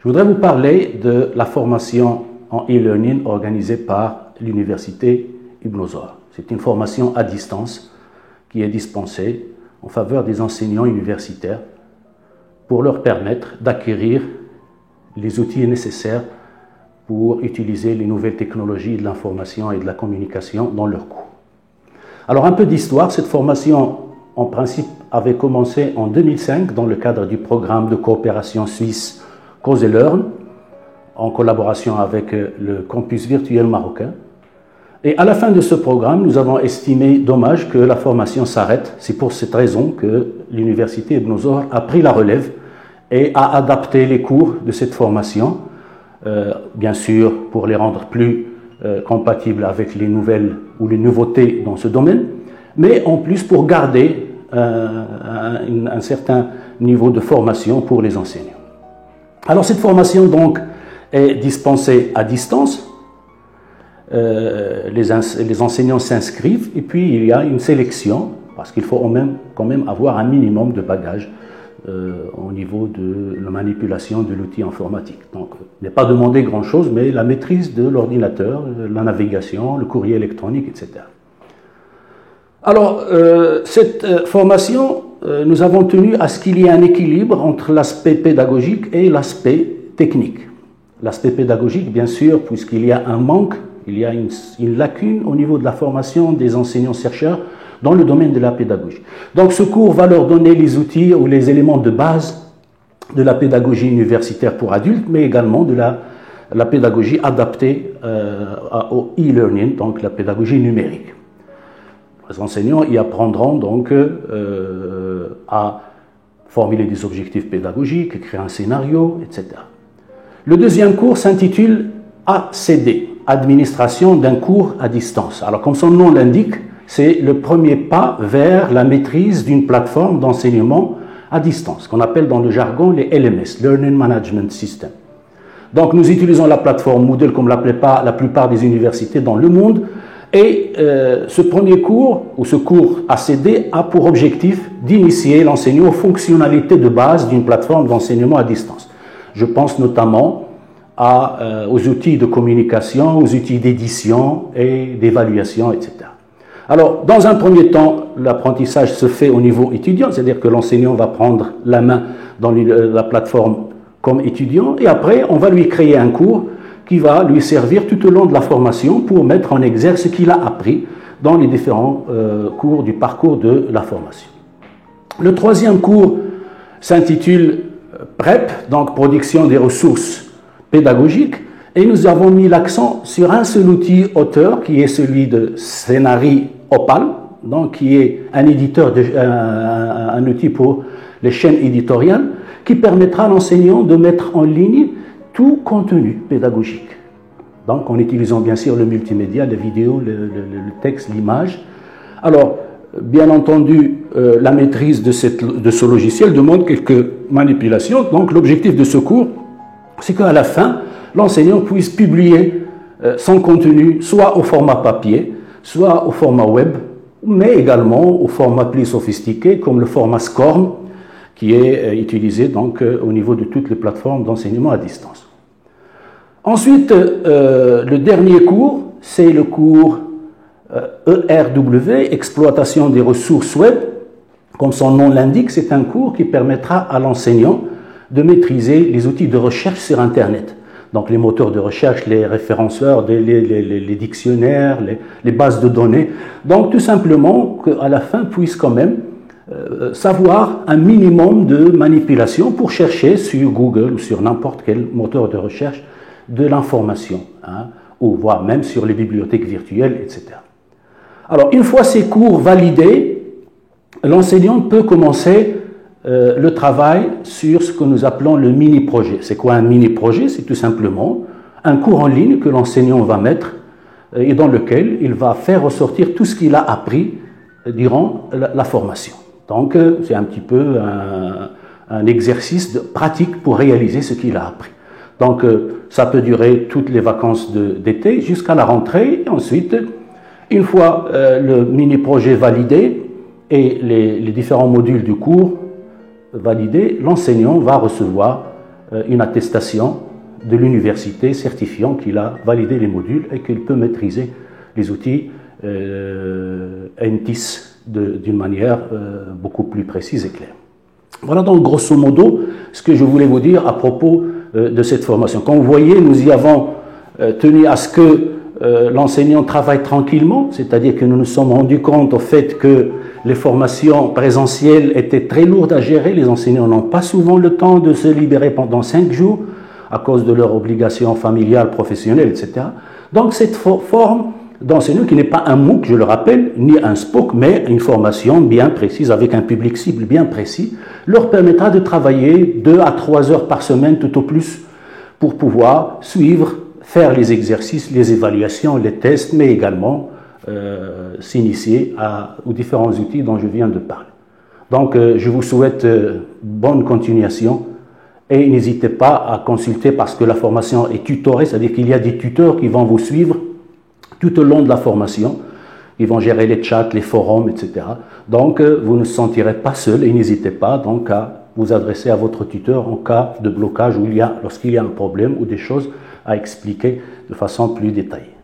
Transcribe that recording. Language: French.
Je voudrais vous parler de la formation en e-learning organisée par l'université Ibn Zohar. C'est une formation à distance qui est dispensée en faveur des enseignants universitaires pour leur permettre d'acquérir les outils nécessaires pour utiliser les nouvelles technologies de l'information et de la communication dans leurs cours. Alors un peu d'histoire, cette formation en principe avait commencé en 2005 dans le cadre du programme de coopération suisse Cause et Learn, en collaboration avec le campus virtuel marocain. Et à la fin de ce programme, nous avons estimé dommage que la formation s'arrête. C'est pour cette raison que l'université Ibn Zohar a pris la relève et a adapté les cours de cette formation, bien sûr pour les rendre plus compatibles avec les nouvelles ou les nouveautés dans ce domaine, mais en plus pour garder un certain niveau de formation pour les enseignants. Alors cette formation donc est dispensée à distance, les enseignants s'inscrivent et puis il y a une sélection parce qu'il faut quand même avoir un minimum de bagages au niveau de la manipulation de l'outil informatique. Donc il n'est pas demandé grand-chose, mais la maîtrise de l'ordinateur, la navigation, le courrier électronique, etc. Alors cette formation, nous avons tenu à ce qu'il y ait un équilibre entre l'aspect pédagogique et l'aspect technique. L'aspect pédagogique, bien sûr, puisqu'il y a un manque, il y a une lacune au niveau de la formation des enseignants-chercheurs dans le domaine de la pédagogie. Donc ce cours va leur donner les outils ou les éléments de base de la pédagogie universitaire pour adultes, mais également de la pédagogie adaptée au e-learning, donc la pédagogie numérique. Les enseignants y apprendront donc à formuler des objectifs pédagogiques, écrire un scénario, etc. Le deuxième cours s'intitule ACD, Administration d'un cours à distance. Alors comme son nom l'indique, c'est le premier pas vers la maîtrise d'une plateforme d'enseignement à distance, qu'on appelle dans le jargon les LMS, Learning Management System. Donc nous utilisons la plateforme Moodle comme la plupart des universités dans le monde, et ce premier cours, ou ce cours ACD, a pour objectif d'initier l'enseignant aux fonctionnalités de base d'une plateforme d'enseignement à distance. Je pense notamment aux outils de communication, aux outils d'édition et d'évaluation, etc. Alors, dans un premier temps, l'apprentissage se fait au niveau étudiant, c'est-à-dire que l'enseignant va prendre la main dans la plateforme comme étudiant, et après, on va lui créer un cours qui va lui servir tout au long de la formation pour mettre en exergue ce qu'il a appris dans les différents cours du parcours de la formation. Le troisième cours s'intitule PREP, donc Production des ressources pédagogiques, et nous avons mis l'accent sur un seul outil auteur qui est celui de Scénarii Opal, donc qui est un éditeur, un outil pour les chaînes éditoriales, qui permettra à l'enseignant de mettre en ligne tout contenu pédagogique. Donc en utilisant bien sûr le multimédia, la vidéo, le texte, l'image. Alors, bien entendu, la maîtrise de ce logiciel demande quelques manipulations. Donc l'objectif de ce cours, c'est qu'à la fin, l'enseignant puisse publier son contenu soit au format papier, soit au format web, mais également au format plus sophistiqué comme le format SCORM, qui est utilisé donc au niveau de toutes les plateformes d'enseignement à distance. Ensuite, le dernier cours, c'est le cours ERW, Exploitation des ressources web. Comme son nom l'indique, c'est un cours qui permettra à l'enseignant de maîtriser les outils de recherche sur Internet. Donc les moteurs de recherche, les référenceurs, les dictionnaires, les bases de données. Donc tout simplement qu'à la fin puisse quand même savoir un minimum de manipulation pour chercher sur Google ou sur n'importe quel moteur de recherche de l'information, hein, ou voire même sur les bibliothèques virtuelles, etc. Alors une fois ces cours validés, l'enseignant peut commencer le travail sur ce que nous appelons le mini-projet. C'est quoi un mini-projet? C'est tout simplement un cours en ligne que l'enseignant va mettre et dans lequel il va faire ressortir tout ce qu'il a appris durant la formation. Donc c'est un petit peu un exercice de pratique pour réaliser ce qu'il a appris. Donc ça peut durer toutes les vacances d'été jusqu'à la rentrée. Et ensuite, une fois le mini-projet validé et les différents modules du cours validés, l'enseignant va recevoir une attestation de l'université certifiant qu'il a validé les modules et qu'il peut maîtriser les outils NTIS d'une manière beaucoup plus précise et claire. Voilà donc grosso modo ce que je voulais vous dire à propos de cette formation. Comme vous voyez, nous y avons tenu à ce que l'enseignant travaille tranquillement, c'est-à-dire que nous nous sommes rendus compte au fait que les formations présentielles étaient très lourdes à gérer. Les enseignants n'ont pas souvent le temps de se libérer pendant 5 jours à cause de leurs obligations familiales, professionnelles, etc. Donc cette forme d'enseignant qui n'est pas un MOOC, je le rappelle, ni un SPOC, mais une formation bien précise, avec un public cible bien précis, leur permettra de travailler 2 à 3 heures par semaine tout au plus pour pouvoir suivre, faire les exercices, les évaluations, les tests, mais également s'initier aux différents outils dont je viens de parler. Donc je vous souhaite bonne continuation et n'hésitez pas à consulter parce que la formation est tutorée, c'est-à-dire qu'il y a des tuteurs qui vont vous suivre tout au long de la formation. Ils vont gérer les chats, les forums, etc. Donc, vous ne vous sentirez pas seul et n'hésitez pas donc à vous adresser à votre tuteur en cas de blocage ou lorsqu'il y a un problème ou des choses à expliquer de façon plus détaillée.